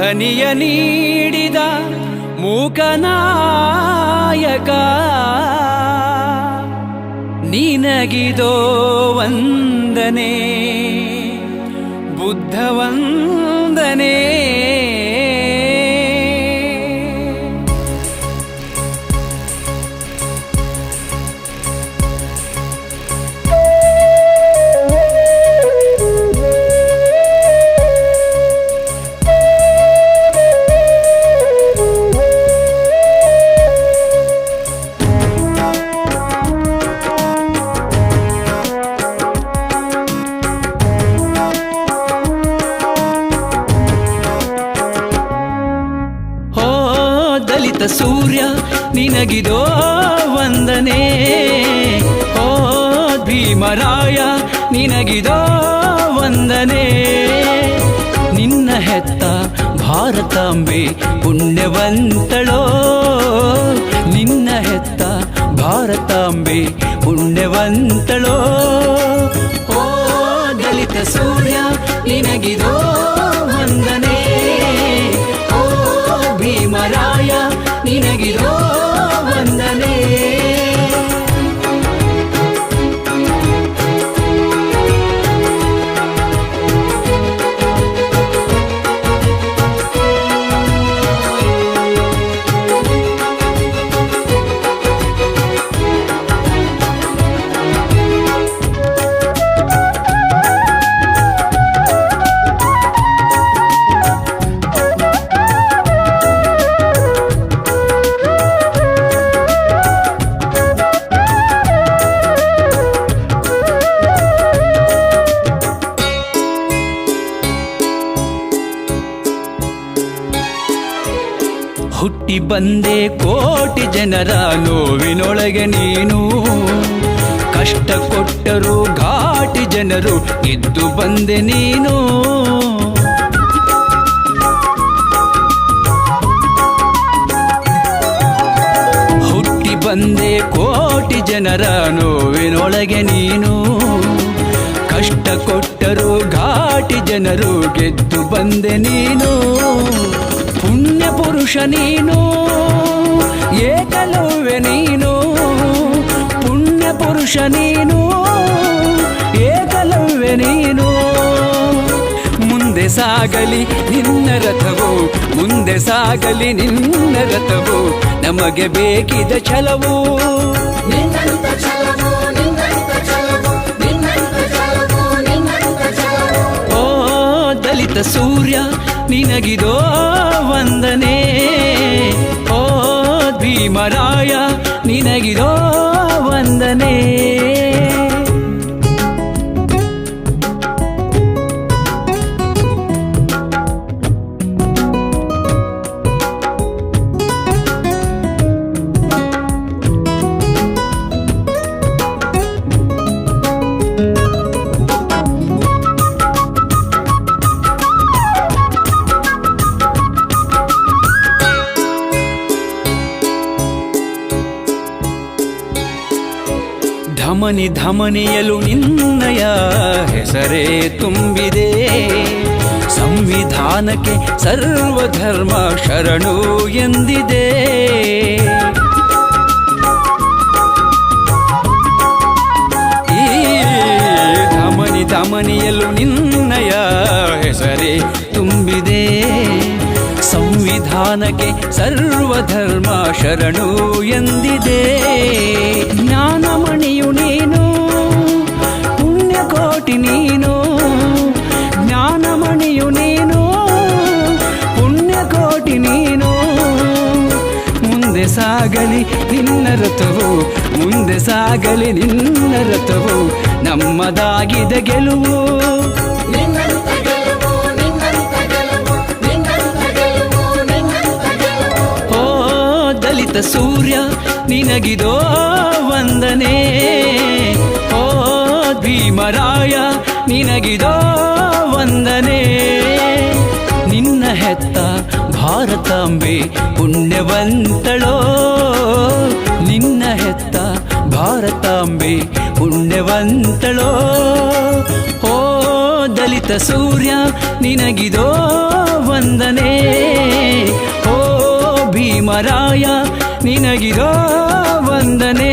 ಧನಿಯ ನೀಡಿದ ಮೂಕನಾಯಕ ನಿನಗಿದೋ ವಂದನೆ ಬುದ್ಧ ವಂದನೆ. ದಲಿತ ಸೂರ್ಯ ನಿನಗಿದೋ ವಂದನೆ, ಓ ಭೀಮರಾಯ ನಿನಗಿದೋ ವಂದನೆ. ನಿನ್ನ ಹೆತ್ತ ಭಾರತಾಂಬೆ ಪುಣ್ಯವಂತಳೋ, ನಿನ್ನ ಹೆತ್ತ ಭಾರತಾಂಬೆ ಪುಣ್ಯವಂತಳೋ. ಓ ದಲಿತ ಸೂರ್ಯ ನಿನಗಿದೋ ವಂದನೆ, ಓ ಭೀಮರಾಯ ನಿನಗಿದೋ ವಂದನೆ. ಹುಟ್ಟಿ ಬಂದೆ ಕೋಟಿ ಜನರ ನೋವಿನೊಳಗೆ ನೀನು, ಕಷ್ಟ ಕೊಟ್ಟರು ಘಾಟಿ ಜನರು ಗೆದ್ದು ಬಂದೆ ನೀನು. ಹುಟ್ಟಿ ಬಂದೆ ಕೋಟಿ ಜನರ ನೋವಿನೊಳಗೆ ನೀನು, ಕಷ್ಟ ಕೊಟ್ಟರು ಘಾಟಿ ಜನರು ಗೆದ್ದು ಬಂದೆ ನೀನು. ಪುಣ್ಯ ಪುರುಷ ನೀನು, ಏಕಲವ್ಯ ನೀನು, ಪುಣ್ಯ ಪುರುಷ ನೀನು, ಏಕಲವ್ಯ ನೀನು. ಮುಂದೆ ಸಾಗಲಿ ನಿನ್ನ ರಥವು, ಮುಂದೆ ಸಾಗಲಿ ನಿನ್ನ ರಥವು, ನಮಗೆ ಬೇಕಿದ ಛಲವು. ಓ ದಲಿತ ಸೂರ್ಯ ನಿನಗಿದೋ ವಂದನೆ, ಓ ಭೀಮರಾಯ ನಿನಗಿದೋ ವಂದನೆ. ಧಮನಿ ಧಮನಿಯಲು ನಿನ್ನಯ ಹೆಸರೇ ತುಂಬಿದೆ, ಸಂವಿಧಾನಕ್ಕೆ ಸರ್ವಧರ್ಮ ಶರಣು ಎಂದಿದೆ. ಈ ಧಮನಿ ಧಮನಿಯಲು ನಿನ್ನಯ ಹೆಸರೇ ತುಂಬಿದೆ, ಸಂವಿಧಾನಕ್ಕೆ ಸರ್ವಧರ್ಮ ಶರಣು ಎಂದಿದೆ. ಜ್ಞಾನಮಣಿಯು ನೀನು, ಪುಣ್ಯಕೋಟಿ ನೀನು, ಜ್ಞಾನಮಣಿಯು ನೀನು, ಪುಣ್ಯಕೋಟಿ ನೀನು. ಮುಂದೆ ಸಾಗಲಿ ನಿನ್ನ ರಥವು, ಮುಂದೆ ಸಾಗಲಿ ನಿನ್ನ ರಥವು, ನಮ್ಮದಾಗಿದೆ ಗೆಲುವು. ದಲಿತ ಸೂರ್ಯ ನಿನಗಿದೋ ವಂದನೆ, ಓ ಭೀಮರಾಯ ನಿನಗಿದೋ ವಂದನೆ. ನಿನ್ನ ಹೆತ್ತ ಭಾರತಾಂಬೆ ಪುಣ್ಯವಂತಳೋ, ನಿನ್ನ ಹೆತ್ತ ಭಾರತಾಂಬೆ ಪುಣ್ಯವಂತಳೋ. ಓ ದಲಿತ ಸೂರ್ಯ ನಿನಗಿದೋ ವಂದನೆ. ಭೀಮರಾಯ ನಿನಗಿದೋ ವಂದನೆ.